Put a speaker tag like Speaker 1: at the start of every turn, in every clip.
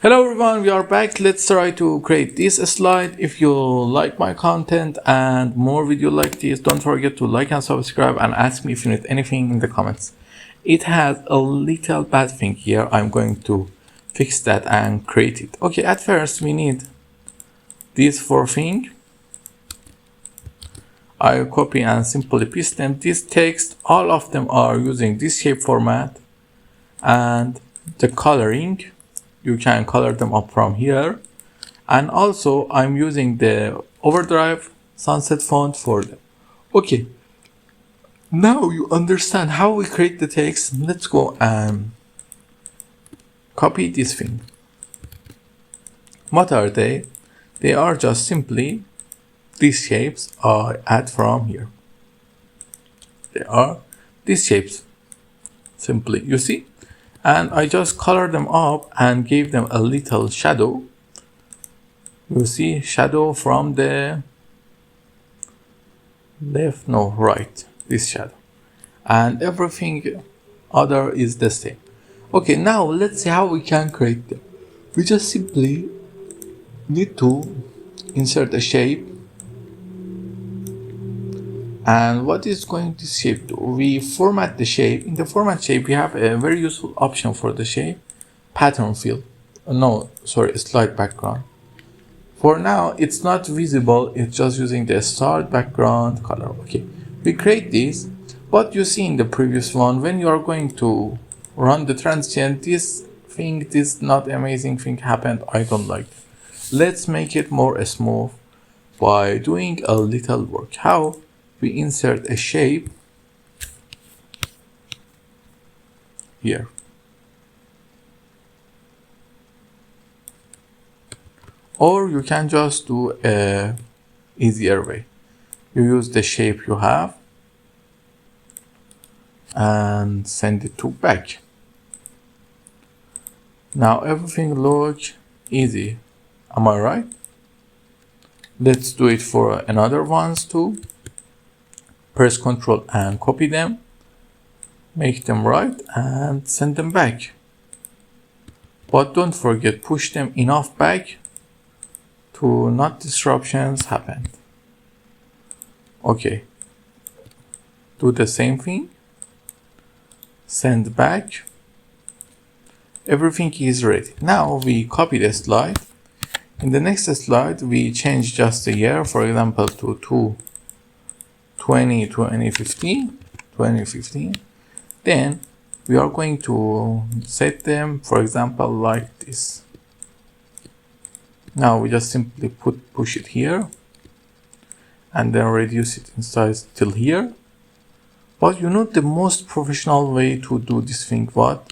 Speaker 1: Hello everyone, we are back. Let's try to create this slide. If you like my content and more video like this, don't forget to like and subscribe and ask me if you need anything in the comments. It has a little bad thing here. I'm going to fix that and create it. Okay, at first we need these four things. I copy and simply paste them. This text, all of them are using this shape format, and the coloring, you can color them up from here. And also I'm using the Overdrive Sunset font for them. Okay, now you understand how we create the text. Let's go and copy this thing. What are they? They are just simply these shapes I add from here. They are these shapes simply, you see? And I just color them up and gave them a little shadow. You see shadow from the left, no, right, this shadow. And everything other is the same. Okay, now let's see how we can create them. We just simply need to insert a shape. And what is going this shape do? We format the shape. In the format shape, we have a very useful option for the shape, pattern fill. Slide background. For now, it's not visible. It's just using the start background color. Okay, we create this, but you see in the previous one, when you are going to run the transition, this not amazing thing happened. I don't like it. Let's make it more smooth by doing a little work. How? We insert a shape here. Or you can just do a easier way. You use the shape you have and send it to back. Now everything looks easy. Am I right? Let's do it for another ones too. Press Ctrl and copy them, make them right and send them back. But don't forget, push them enough back to not disruptions happen. Okay, do the same thing, send back. Everything is ready. Now we copy the slide. In the next slide, we change just the year, for example, to 2015. Then we are going to set them, for example, like this. Now we just simply push it here and then reduce it in size till here. But you know the most professional way to do this thing, what?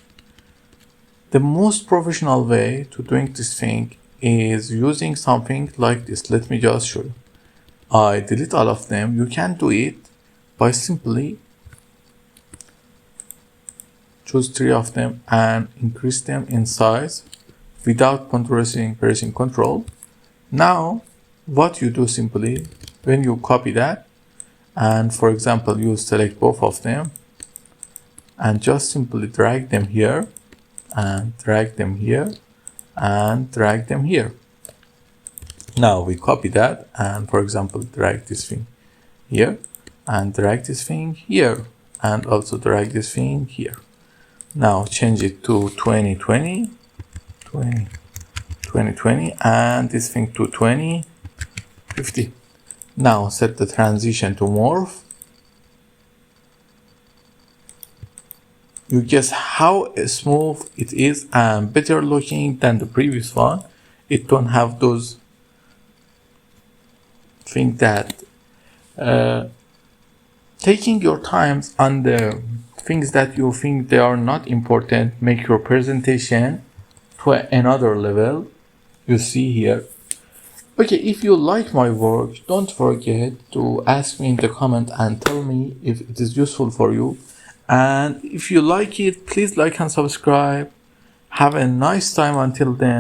Speaker 1: The most professional way to doing this thing is using something like this. Let me just show you. I delete all of them. You can do it by simply choose 3 of them and increase them in size without pressing Ctrl. Now what you do simply, when you copy that and for example you select both of them and just simply drag them here and drag them here and drag them here. Now we copy that and for example drag this thing here and drag this thing here and also drag this thing here. Now change it to 2020 and this thing to 2050. Now set the transition to morph. You guess how smooth it is and better looking than the previous one. It don't have those things that taking your times on the things that you think they are not important make your presentation to another level. You see here. Okay, if you like my work, don't forget to ask me in the comment and tell me if it is useful for you. And if you like it, please like and subscribe. Have a nice time until then.